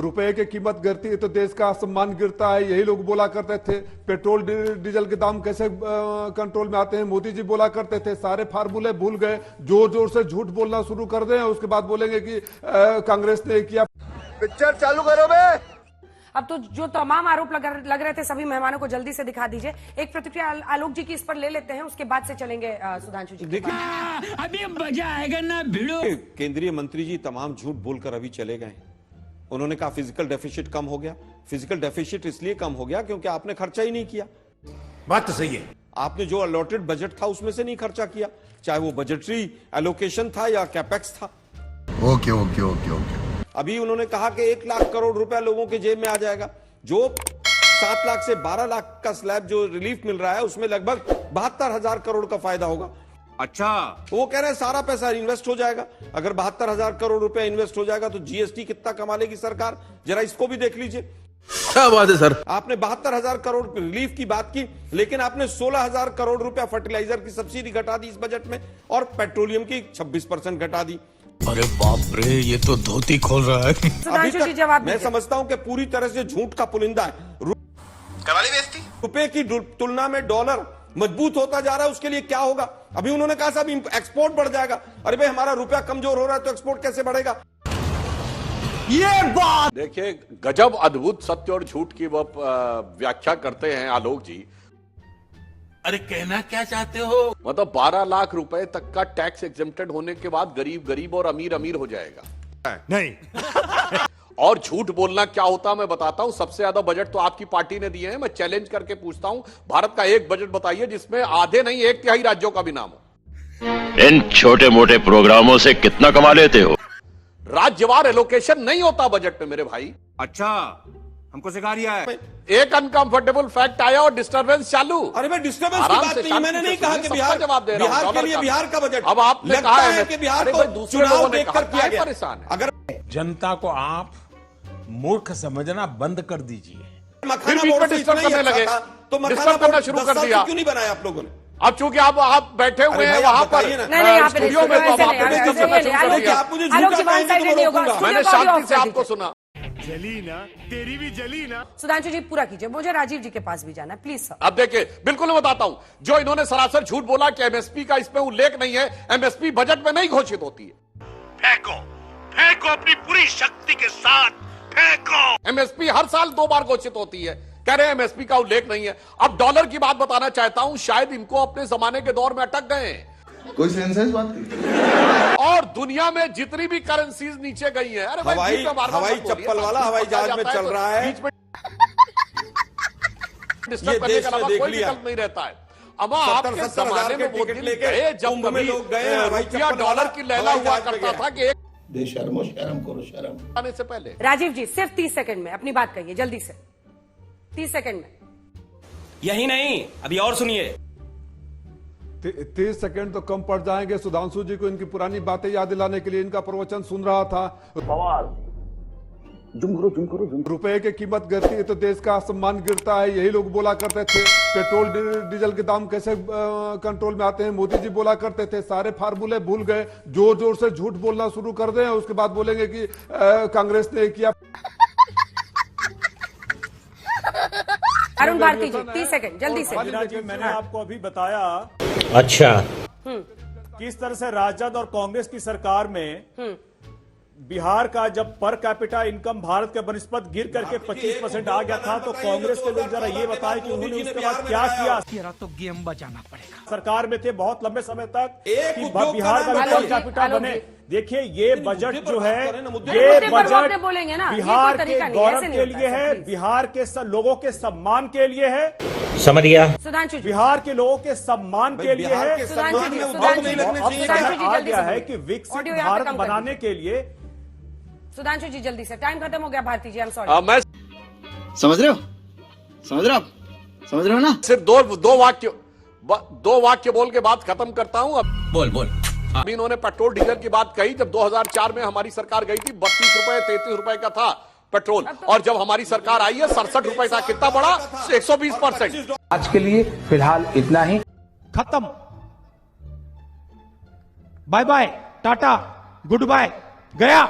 रुपए की कीमत गिरती है तो देश का सम्मान गिरता है, यही लोग बोला करते थे। पेट्रोल डीजल के दाम कैसे कंट्रोल में आते हैं, मोदी जी बोला करते थे। सारे फार्मूले भूल गए, जोर जोर से झूठ बोलना शुरू कर दें, उसके बाद बोलेंगे कि कांग्रेस ने किया। पिक्चर चालू करो बे। अब तो जो तमाम आरोप लग रहे थे सभी मेहमानों को जल्दी से दिखा दीजिए। एक प्रतिक्रिया आलोक जी की इस पर ले लेते हैं, उसके बाद से चलेंगे सुधांशु जी। अभी मजा आएगा ना भिड़ो। केंद्रीय मंत्री जी तमाम झूठ बोलकर अभी चले गए। उन्होंने कहा फिजिकल डेफिसिट कम हो गया। फिजिकल डेफिसिट इसलिए कम हो गया क्योंकि आपने खर्चा ही नहीं किया। बात तो सही है। आपने जो अलॉटेड बजट था उसमें से नहीं खर्चा किया, चाहे वो बजटरी एलोकेशन था या कैपेक्स था। Okay okay okay okay. अभी उन्होंने कहा कि 1 लाख करोड़ रुपया लोगों के जेब में आ जाएगा। जो 7 लाख से 12 लाख का स्लैब जो रिलीफ मिल रहा है उसमें लगभग 72,000 करोड़ का फायदा होगा। अच्छा, वो कह रहे हैं सारा पैसा इन्वेस्ट हो जाएगा। अगर 72,000 करोड़ रुपया इन्वेस्ट हो जाएगा तो जीएसटी कितना कमा लेगी सरकार, जरा इसको भी देख लीजिए। क्या बात है सर। आपने 72,000 करोड़ रिलीफ की बात की, लेकिन आपने 16,000 करोड़ रुपया फर्टिलाइजर की सब्सिडी घटा दी इस बजट में और पेट्रोलियम की 26% घटा दी। अरे बाप रे, ये तो धोती खोल रहा है। अभी तक मैं समझता हूं कि पूरी तरह से झूठ का पुलिंदा है। रुपए की तुलना में डॉलर मजबूत होता जा रहा है, उसके लिए क्या होगा? अभी उन्होंने कहा साहब एक्सपोर्ट बढ़ जाएगा। अरे भाई, हमारा रुपया कमजोर हो रहा है तो एक्सपोर्ट कैसे बढ़ेगा? ये बात देखिए, गजब अद्भुत सत्य और झूठ की वो व्याख्या करते हैं आलोक जी। अरे कहना क्या चाहते हो? मतलब 12 लाख रुपए तक का टैक्स एग्जेम्प्टेड होने के बाद गरीब गरीब और अमीर अमीर हो जाएगा। नहीं। और झूठ बोलना क्या होता है मैं बताता हूं। सबसे ज्यादा बजट तो आपकी पार्टी ने दिए हैं। मैं चैलेंज करके पूछता हूं, भारत का एक बजट बताइए जिसमें आधे नहीं 1/3 राज्यों का भी नाम हो। इन छोटे मोटे प्रोग्रामों से कितना कमा लेते हो? राज्यवार एलोकेशन नहीं होता बजट में मेरे भाई। अच्छा, हमको सिखा रिया है। एक अनकंफर्टेबल फैक्ट आया और डिस्टर्बेंस चालू। अरे मैं डिस्टर्बेंस की बात नहीं, मैंने नहीं कहा कि बिहार जवाब दे रहा हूं, बिहार के लिए बिहार का बजट। अब आपने कहा है कि बिहार को चुनाव देखकर किया गया। परेशान है। अगर जनता को आप मूर्ख समझना बंद कर दीजिए। मखाना बोर्ड से डिस्टर्ब करने लगे तो मखाना डिस्टर्ब करना बोर्ड शुरू 10 कर साल दिया। क्यों नहीं बनाया आप लोगों ने? अब चूंकि आप बैठे हुए हैं वहां पर स्टूडियो में, तो अब आपने डिस्टर्ब करना शुरू कर दिया। आप मुझे झूठा कहेंगे तो मैं रोकूंगा। मैंने शांति से आपको सुना। जली ना, तेरी भी जली ना। सुधांशु जी पूरा कीजिए, मुझे राजीव जी के पास भी जाना है, प्लीज सर। अब देखिए, बिल्कुल मैं बताता हूं, जो इन्होंने सरासर झूठ बोला कि एमएसपी का इसमें उल्लेख नहीं है। एमएसपी बजट में नहीं घोषित होती है। फेंको फेंको अपनी पूरी शक्ति के साथ फेंको। एमएसपी हर साल 2 बार घोषित होती है। कह रहे हैं एमएसपी का उल्लेख नहीं है। अब डॉलर की बात बताना चाहता हूं, शायद इनको अपने जमाने के दौर में अटक गए हैं। कोई सेंस है इस बात की? और दुनिया में जितनी भी करेंसीज नीचे गई है, अरे भाई, हवाई चप्पल वाला हवाई जहाज में चल रहा है। बीच में डिस्टर्ब करने का अलावा कोई विकल्प नहीं रहता है। अब आपके जमाने में वो दिन गए जब कभी लोग गए, रुपया डॉलर की लैला हुआ करता था कि एक बेशर्मो, शर्म करो शर्म। आने से पहले। राजीव जी सिर्फ 30 सेकंड में अपनी बात कहिए, जल्दी से 30 सेकंड में। यही नहीं, अभी और सुनिए। 30 सेकंड तो कम पड़ जाएंगे। सुधांशु जी को इनकी पुरानी बातें याद दिलाने के लिए इनका प्रवचन सुन रहा था। रुपए की कीमत गिरती है तो देश का सम्मान गिरता है, यही लोग बोला करते थे। पेट्रोल डीजल के दाम कैसे कंट्रोल में आते हैं, मोदी जी बोला करते थे। सारे फार्मूले भूल गए, जोर जोर से झूठ बोलना शुरू कर दें, उसके बाद बोलेंगे कि कांग्रेस ने किया। अरुण भारती जी 30 सेकंड जल्दी से। जी, मैंने आपको अभी बताया अच्छा किस तरह से राजद और कांग्रेस की सरकार में बिहार का जब पर कैपिटा इनकम भारत के बनस्पत गिर करके 25% आ गया था, तो कांग्रेस के लोग जरा ये बताएं कि उन्होंने उसके बाद क्या किया। तो गेम बजाना पड़ेगा। सरकार में थे बहुत लंबे समय तक कि बिहार का पर कैपिटा बने। देखिए, ये बजट जो है, ये बजट बिहार के गौरव के लिए है, बिहार के लोगों के सम्मान के लिए है। समझ गया सुधांशु जी। बिहार के लोगों के सम्मान के लिए है। आ गया है कि विकसित भारत बनाने के लिए। सुधांशु जी जल्दी से, टाइम खत्म हो गया। भारती जी, आई एम सॉरी। मैं समझ रहे हो? समझ रहे हो आप? समझ रहे हो ना? सिर्फ दो वाक्य बोल के बात खत्म करता हूं। अब बोल। अभी इन्होंने पेट्रोल डीजल की बात कही। जब 2004 में हमारी सरकार गई थी, 32 रुपए 33 रुपए का था पेट्रोल, और जब हमारी सरकार आई है 67 रुपए था। कितना बढ़ा? 120%। आज के लिए फिलहाल इतना ही। खत्म। Bye bye, tata, good bye, गया।